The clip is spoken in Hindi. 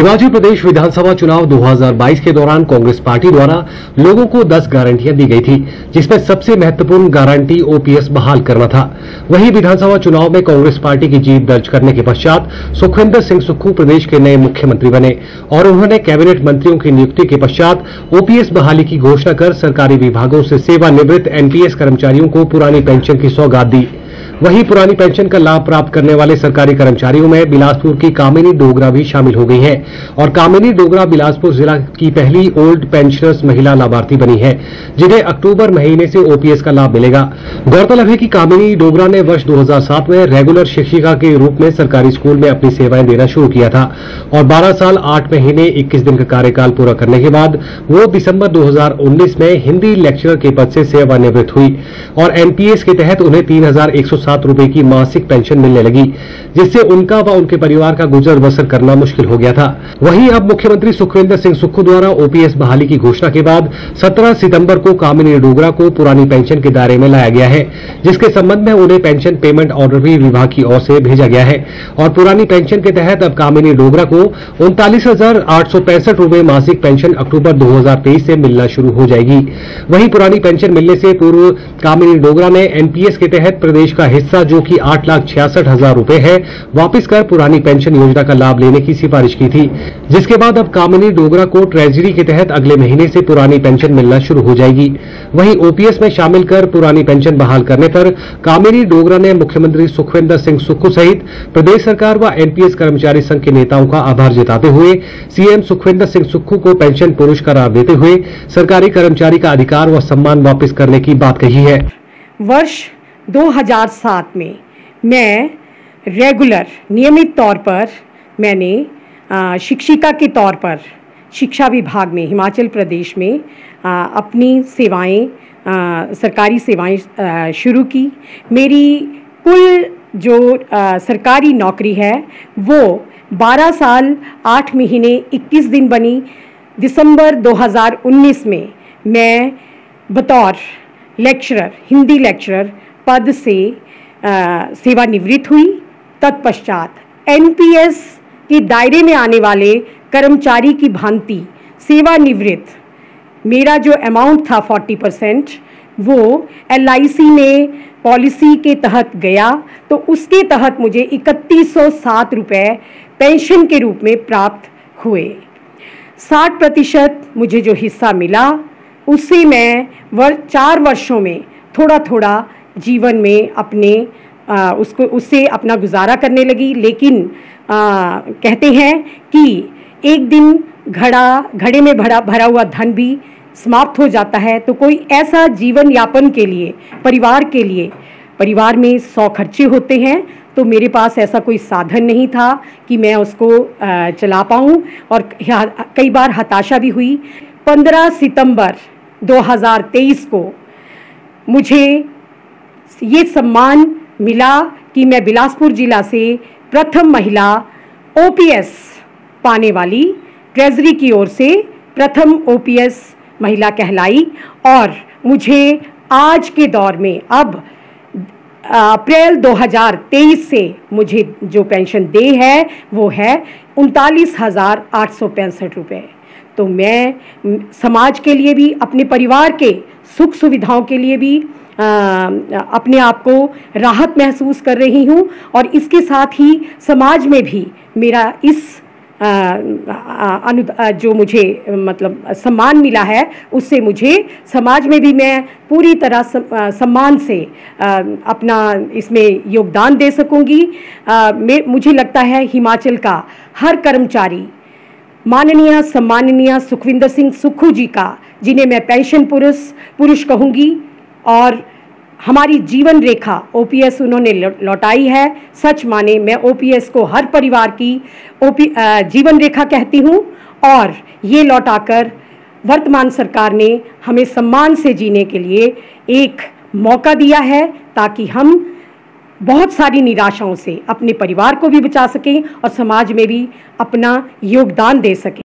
हिमाचल प्रदेश विधानसभा चुनाव 2022 के दौरान कांग्रेस पार्टी द्वारा लोगों को 10 गारंटियां दी गई थी, जिसमें सबसे महत्वपूर्ण गारंटी ओपीएस बहाल करना था। वहीं विधानसभा चुनाव में कांग्रेस पार्टी की जीत दर्ज करने के पश्चात सुखविंदर सिंह सुक्खू प्रदेश के नए मुख्यमंत्री बने और उन्होंने कैबिनेट मंत्रियों की नियुक्ति के पश्चात ओपीएस बहाली की घोषणा कर सरकारी विभागों से सेवानिवृत्त एनपीएस कर्मचारियों को पुरानी पेंशन की सौगात दी। वहीं पुरानी पेंशन का लाभ प्राप्त करने वाले सरकारी कर्मचारियों में बिलासपुर की कामिनी डोगरा भी शामिल हो गई है और कामिनी डोगरा बिलासपुर जिला की पहली ओल्ड पेंशनर्स महिला लाभार्थी बनी है, जिन्हें अक्टूबर महीने से ओपीएस का लाभ मिलेगा। गौरतलब है कि कामिनी डोगरा ने वर्ष 2007 में रेगुलर शिक्षिका के रूप में सरकारी स्कूल में अपनी सेवाएं देना शुरू किया था और 12 साल 8 महीने 21 दिन का कार्यकाल पूरा करने के बाद वो दिसंबर 2019 में हिंदी लेक्चरर के पद से सेवानिवृत्त हुई और एनपीएस के तहत उन्हें 3,107 रुपए की मासिक पेंशन मिलने लगी, जिससे उनका व उनके परिवार का गुजर बसर करना मुश्किल हो गया था। वहीं अब मुख्यमंत्री सुखविंदर सिंह सुक्खू द्वारा ओपीएस बहाली की घोषणा के बाद 17 सितंबर को कामिनी डोगरा को पुरानी पेंशन के दायरे में लाया गया है, जिसके संबंध में उन्हें पेंशन पेमेंट ऑर्डर भी विभाग की ओर से भेजा गया है और पुरानी पेंशन के तहत अब कामिनी डोगरा को 39,865 रुपए मासिक पेंशन अक्टूबर 2023 से मिलना शुरू हो जाएगी। वहीं पुरानी पेंशन मिलने से पूर्व कामिनी डोगरा ने एनपीएस के तहत प्रदेश का हिस्सा जो कि 8,66,000 रुपए है वापस कर पुरानी पेंशन योजना का लाभ लेने की सिफारिश की थी, जिसके बाद अब कामिनी डोगरा को ट्रेजरी के तहत अगले महीने से पुरानी पेंशन मिलना शुरू हो जाएगी। वहीं ओपीएस में शामिल कर पुरानी पेंशन बहाल करने पर कामिनी डोगरा ने मुख्यमंत्री सुखविंदर सिंह सुक्खू सहित प्रदेश सरकार व एनपीएस कर्मचारी संघ के नेताओं का आभार जताते हुए सीएम सुखविंदर सिंह सुक्खू को पेंशन पुरुष करार देते हुए सरकारी कर्मचारी का अधिकार व सम्मान वापस करने की बात कही है। वर्ष 2007 में मैं रेगुलर नियमित तौर पर मैंने शिक्षिका के तौर पर शिक्षा विभाग में हिमाचल प्रदेश में अपनी सेवाएं सरकारी सेवाएं शुरू की। मेरी कुल जो सरकारी नौकरी है वो 12 साल 8 महीने 21 दिन बनी। दिसंबर 2019 में मैं बतौर लेक्चरर हिंदी लेक्चरर पद से सेवानिवृत्त हुई। तत्पश्चात एनपीएस के दायरे में आने वाले कर्मचारी की भांति सेवानिवृत्त मेरा जो अमाउंट था 40% वो एलआईसी में पॉलिसी के तहत गया, तो उसके तहत मुझे 3107 रुपये पेंशन के रूप में प्राप्त हुए। 60% मुझे जो हिस्सा मिला उससे मैं 4 वर्षों में थोड़ा थोड़ा जीवन में अपने उससे अपना गुजारा करने लगी। लेकिन कहते हैं कि एक दिन घड़े में भरा हुआ धन भी समाप्त हो जाता है, तो कोई ऐसा जीवन यापन के लिए परिवार में 100 खर्चे होते हैं, तो मेरे पास ऐसा कोई साधन नहीं था कि मैं उसको चला पाऊँ और कई बार हताशा भी हुई। 15 सितंबर 2023 को मुझे ये सम्मान मिला कि मैं बिलासपुर जिला से प्रथम महिला ओपीएस पाने वाली, ट्रेजरी की ओर से प्रथम ओपीएस महिला कहलाई और मुझे आज के दौर में अब अप्रैल 2023 से मुझे जो पेंशन दे है वो है 39,865 रुपये। तो मैं समाज के लिए भी, अपने परिवार के सुख सुविधाओं के लिए भी अपने आप को राहत महसूस कर रही हूँ और इसके साथ ही समाज में भी मेरा इस जो मुझे मतलब सम्मान मिला है उससे मुझे समाज में भी मैं पूरी तरह सम्मान से अपना इसमें योगदान दे सकूँगी। मुझे लगता है हिमाचल का हर कर्मचारी माननीय सम्माननीय सुखविंदर सिंह सुक्खू जी का, जिन्हें मैं पेंशन पुरुष कहूँगी, और हमारी जीवन रेखा ओपीएस उन्होंने लौटाई है। सच माने मैं ओपीएस को हर परिवार की जीवन रेखा कहती हूँ और ये लौटाकर वर्तमान सरकार ने हमें सम्मान से जीने के लिए एक मौका दिया है, ताकि हम बहुत सारी निराशाओं से अपने परिवार को भी बचा सकें और समाज में भी अपना योगदान दे सकें।